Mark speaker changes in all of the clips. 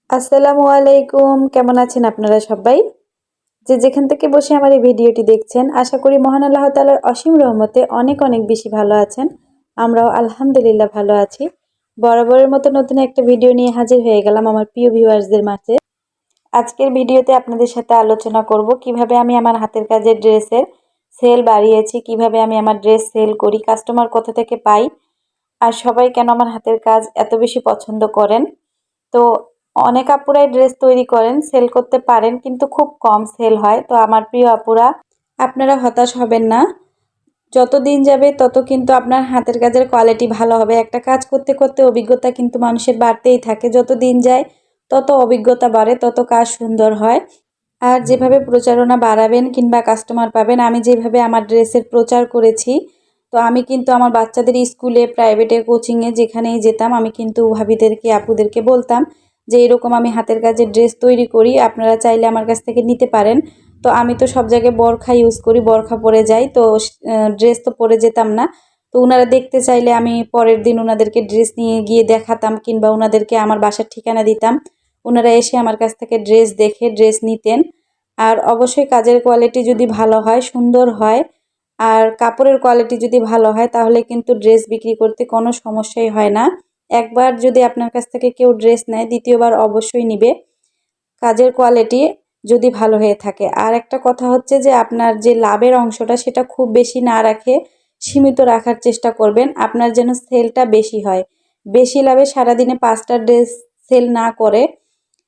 Speaker 1: আসসালামু আলাইকুম। কেমন আছেন আপনারা সবাই? যে যেখান থেকে বসে আমার এই ভিডিওটি দেখছেন, আশা করি মহান আল্লাহ তাআলার অসীম রহমতে অনেক অনেক বেশি ভালো আছেন। আমরাও আলহামদুলিল্লাহ ভালো আছি। বরাবরের মতো নতুন একটা ভিডিও নিয়ে হাজির হয়ে গেলাম আমার প্রিয় ভিউয়ার্সদের মাঝে। আজকের ভিডিওতে আপনাদের সাথে আলোচনা করব কিভাবে আমি আমার হাতের কাজের ড্রেসের সেল বাড়িয়েছি, কিভাবে আমি আমার ড্রেস সেল করি, কাস্টমার কোথা থেকে পাই, আর সবাই কেন আমার হাতের কাজ এত বেশি পছন্দ করেন। তো অনেক আপুরাই ড্রেস তৈরি করেন, সেল করতে পারেন, কিন্তু খুব কম সেল হয়। তো আমার প্রিয় আপুরা, আপনারা হতাশ হবেন না। যত দিন যাবে তত কিন্তু আপনার হাতের কাজের কোয়ালিটি ভালো হবে। একটা কাজ করতে করতে অভিজ্ঞতা কিন্তু মানুষের বাড়তেই থাকে। যত দিন যায় তত অভিজ্ঞতা বাড়ে, তত কাজ সুন্দর হয়। আর যেভাবে প্রচারণা বাড়াবেন কিংবা কাস্টমার পাবেন, আমি যেভাবে আমার ড্রেসের প্রচার করেছি, তো আমি কিন্তু আমার বাচ্চাদের স্কুলে, প্রাইভেটে, কোচিংয়ে যেখানেই যেতাম, আমি কিন্তু ভাবিদেরকে, আপুদেরকে বলতাম যে এরকম আমি হাতের কাজের ড্রেস তৈরি করি, আপনারা চাইলে আমার কাছ থেকে নিতে পারেন। তো আমি তো সব জায়গায় বরখা ইউজ করি, বরখা পরে যাই, তো ড্রেস তো পরে যেতাম না। তো ওনারা দেখতে চাইলে আমি পরের দিন ওনাদেরকে ড্রেস নিয়ে গিয়ে দেখাতাম, কিংবা ওনাদেরকে আমার বাসার ঠিকানা দিতাম। ওনারা এসে আমার কাছ থেকে ড্রেস দেখে ড্রেস নিতেন। আর অবশ্যই কাজের কোয়ালিটি যদি ভালো হয়, সুন্দর হয়, আর কাপড়ের কোয়ালিটি যদি ভালো হয়, তাহলে কিন্তু ড্রেস বিক্রি করতে কোনো সমস্যাই হয় না। একবার যদি আপনার কাছ থেকে কেউ ড্রেস নেয়, দ্বিতীয়বার অবশ্যই নিবে, কাজের কোয়ালিটি যদি ভালো হয়ে থাকে। আর একটা কথা হচ্ছে যে আপনার যে লাভের অংশটা, সেটা খুব বেশি না রাখে সীমিত রাখার চেষ্টা করবেন, আপনার যেন সেলটা বেশি হয়। বেশি লাভে সারাদিনে 5টা ড্রেস সেল না করে,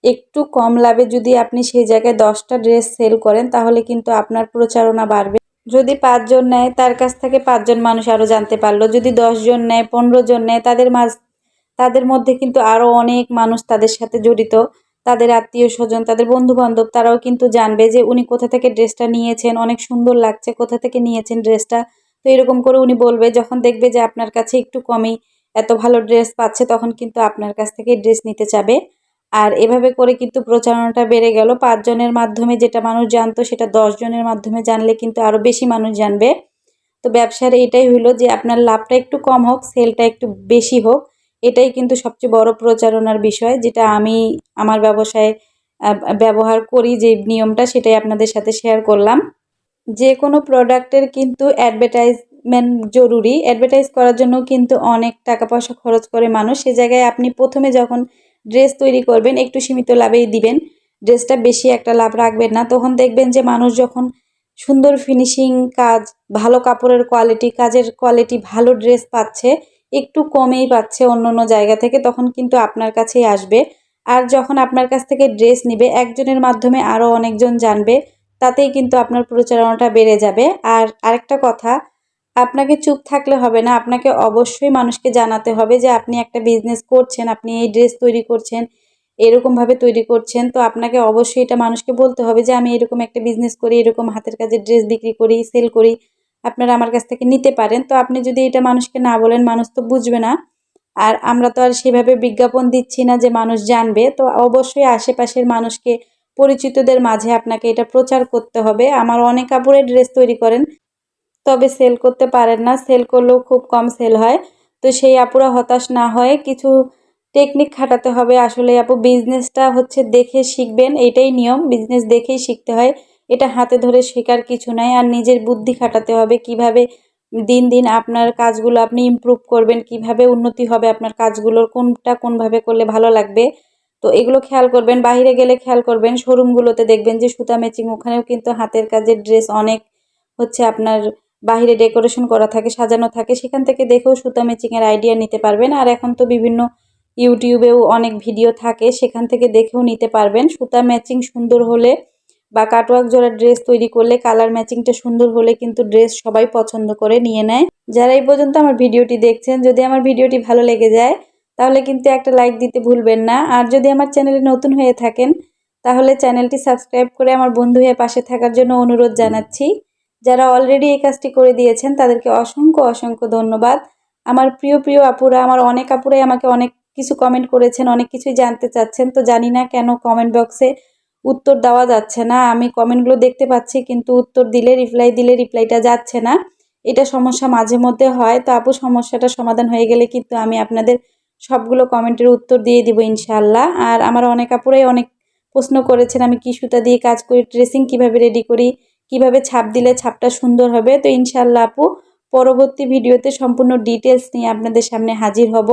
Speaker 1: একটু কম লাভে যদি আপনি সেই জায়গায় 10টা ড্রেস সেল করেন, তাহলে কিন্তু আপনার প্রচারণা বাড়বে। যদি 5 জন নেয়, তার কাছ থেকে 5 জন মানুষ আরও জানতে পারলো। যদি 10 জন নেয়, 15 জন নেয়, তাদের মধ্যে কিন্তু আরও অনেক মানুষ তাদের সাথে জড়িত, তাদের আত্মীয় স্বজন, তাদের বন্ধু বান্ধব, তারাও কিন্তু জানবে যে উনি কোথা থেকে ড্রেসটা নিয়েছেন, অনেক সুন্দর লাগছে, কোথা থেকে নিয়েছেন ড্রেসটা। তো এরকম করে উনি বলবে, যখন দেখবে যে আপনার কাছে একটু কমেই এত ভালো ড্রেস পাচ্ছে, তখন কিন্তু আপনার কাছ থেকে ড্রেস নিতে চাবে। আর এভাবে করে কিন্তু প্রচারণাটা বেড়ে গেল। 5 জনের মাধ্যমে যেটা মানুষ জানতো, সেটা 10 জনের মাধ্যমে জানলে কিন্তু আরও বেশি মানুষ জানবে। তো ব্যবসার এটাই হলো যে আপনার লাভটা একটু কম হোক, সেলটা একটু বেশি হোক। এটাই কিন্তু সবচেয়ে বড় প্রচারণার বিষয়, যেটা আমি আমার ব্যবসায় ব্যবহার করি, যে নিয়মটা, সেটাই আপনাদের সাথে শেয়ার করলাম। যে কোনো প্রোডাক্টের কিন্তু অ্যাডভার্টাইজমেন্ট জরুরি। অ্যাডভার্টাইজ করার জন্য কিন্তু অনেক টাকা পয়সা খরচ করে মানুষ। সে জায়গায় আপনি প্রথমে যখন ড্রেস তৈরি করবেন, একটু সীমিত লাভেই দিবেন, ড্রেসটা বেশি একটা লাভ রাখবেন না। তখন দেখবেন যে মানুষ যখন সুন্দর ফিনিশিং কাজ, ভালো কাপড়ের কোয়ালিটি, কাজের কোয়ালিটি ভালো ড্রেস পাচ্ছে, একটু কমেই পাচ্ছে অন্য অন্য জায়গা থেকে, তখন কিন্তু আপনার কাছেই আসবে। আর যখন আপনার কাছ থেকে ড্রেস নিবে, একজনের মাধ্যমে আরও অনেকজন জানবে, তাতেই কিন্তু আপনার প্রচারণাটা বেড়ে যাবে। আর আরেকটা কথা, আপনাকে চুপ থাকলে হবে না, আপনাকে অবশ্যই মানুষকে জানাতে হবে যে আপনি একটা বিজনেস করছেন, আপনি এই ড্রেস তৈরি করছেন, এরকমভাবে তৈরি করছেন। তো আপনাকে অবশ্যই এটা মানুষকে বলতে হবে যে আমি এরকম একটা বিজনেস করি, এরকম হাতের কাজের ড্রেস বিক্রি করি, সেল করি, আপনারা আমার কাছ থেকে নিতে পারেন। তো আপনি যদি এটা মানুষকে না বলেন, মানুষ তো বুঝবে না। আর আমরা তো আর সেভাবে বিজ্ঞাপন দিচ্ছি না যে মানুষ জানবে। তো অবশ্যই আশেপাশের মানুষকে, পরিচিতদের মাঝে আপনাকে এটা প্রচার করতে হবে। আমার অনেক কাপড়ের ড্রেস তৈরি করেন, তবে সেল করতে পারেন না, সেল করলেও খুব কম সেল হয়। তো সেই আপুরা হতাশ না হয়ে কিছু টেকনিক খাটাতে হবে। আসলে আপু, বিজনেসটা হচ্ছে দেখে শিখবেন, এটাই নিয়ম, বিজনেস দেখেই শিখতে হয়। এটা হাতে ধরে শেখার কিছু নাই। আর নিজের বুদ্ধি খাটাতে হবে, কিভাবে দিন দিন আপনার কাজগুলো আপনি ইমপ্রুভ করবেন, কিভাবে উন্নতি হবে আপনার কাজগুলোর, কোনটা কোনভাবে করলে ভালো লাগবে। তো এগুলো খেয়াল করবেন। বাইরে গেলে খেয়াল করবেন, শোরুমগুলোতে দেখবেন যে সুতা ম্যাচিং, ওখানেও কিন্তু হাতের কাজের ড্রেস অনেক হচ্ছে আপনার বাহিরে ডেকোরেশন করা থাকে, সাজানো থাকে, সেখান থেকে দেখেও সুতা ম্যাচিংয়ের আইডিয়া নিতে পারবেন। আর এখন তো বিভিন্ন ইউটিউবেও অনেক ভিডিও থাকে, সেখান থেকে দেখেও নিতে পারবেন। সুতা ম্যাচিং সুন্দর হলে বা কাটওয়ার্ক জোড়া ড্রেস তৈরি করলে, কালার ম্যাচিংটা সুন্দর হলে কিন্তু ড্রেস সবাই পছন্দ করে নিয়ে নেয়। যারা এই পর্যন্ত আমার ভিডিওটি দেখছেন, যদি আমার ভিডিওটি ভালো লেগে যায়, তাহলে কিন্তু একটা লাইক দিতে ভুলবেন না। আর যদি আমার চ্যানেলে নতুন হয়ে থাকেন, তাহলে চ্যানেলটি সাবস্ক্রাইব করে আমার বন্ধু হয়ে পাশে থাকার জন্য অনুরোধ জানাচ্ছি। যারা অলরেডি এই কাজটি করে দিয়েছেন, তাদেরকে অসংখ্য অসংখ্য ধন্যবাদ। আমার প্রিয় প্রিয় আপুরা, আমার অনেক আপুরাই আমাকে অনেক কিছু কমেন্ট করেছেন, অনেক কিছুই জানতে চাচ্ছেন। তো জানি না কেন কমেন্ট বক্সে উত্তর দেওয়া যাচ্ছে না। আমি কমেন্টগুলো দেখতে পাচ্ছি, কিন্তু উত্তর দিলে, রিপ্লাই দিলে রিপ্লাইটা যাচ্ছে না। এটা সমস্যা মাঝে মধ্যে হয়। তো আপু, সমস্যাটা সমাধান হয়ে গেলে কিন্তু আমি আপনাদের সবগুলো কমেন্টের উত্তর দিয়ে দিব ইনশাআল্লাহ। আর আমার অনেক আপুরাই অনেক প্রশ্ন করেছেন আমি কি সুতা দিয়ে কাজ করি, ট্রেসিং কিভাবে রেডি করি, কিভাবে ছাপ দিলে ছাপটা সুন্দর হবে। তো ইনশাআল্লাহ আপু পরবর্তী ভিডিওতে সম্পূর্ণ ডিটেলস নিয়ে আপনাদের সামনে হাজির হব,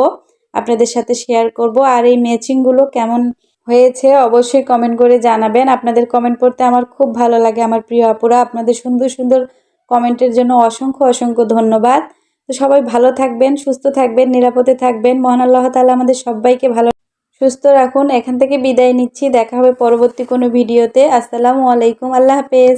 Speaker 1: আপনাদের সাথে শেয়ার করব। আর এই ম্যাচিংগুলো কেমন হয়েছে অবশ্যই কমেন্ট করে জানাবেন। আপনাদের কমেন্ট পড়তে আমার খুব ভালো লাগে আমার প্রিয় আপুরা। আপনাদের সুন্দর সুন্দর কমেন্টের জন্য অসংখ্য অসংখ্য ধন্যবাদ। তো সবাই ভালো থাকবেন, সুস্থ থাকবেন, নিরাপদে থাকবেন। মহান আল্লাহ তাআলা আমাদের সবাইকে ভালো সুস্থ রাখুন। এখান থেকে বিদায় নিচ্ছি, দেখা হবে পরবর্তী কোনো ভিডিওতে। আসসালামু আলাইকুম, আল্লাহ হাফেজ।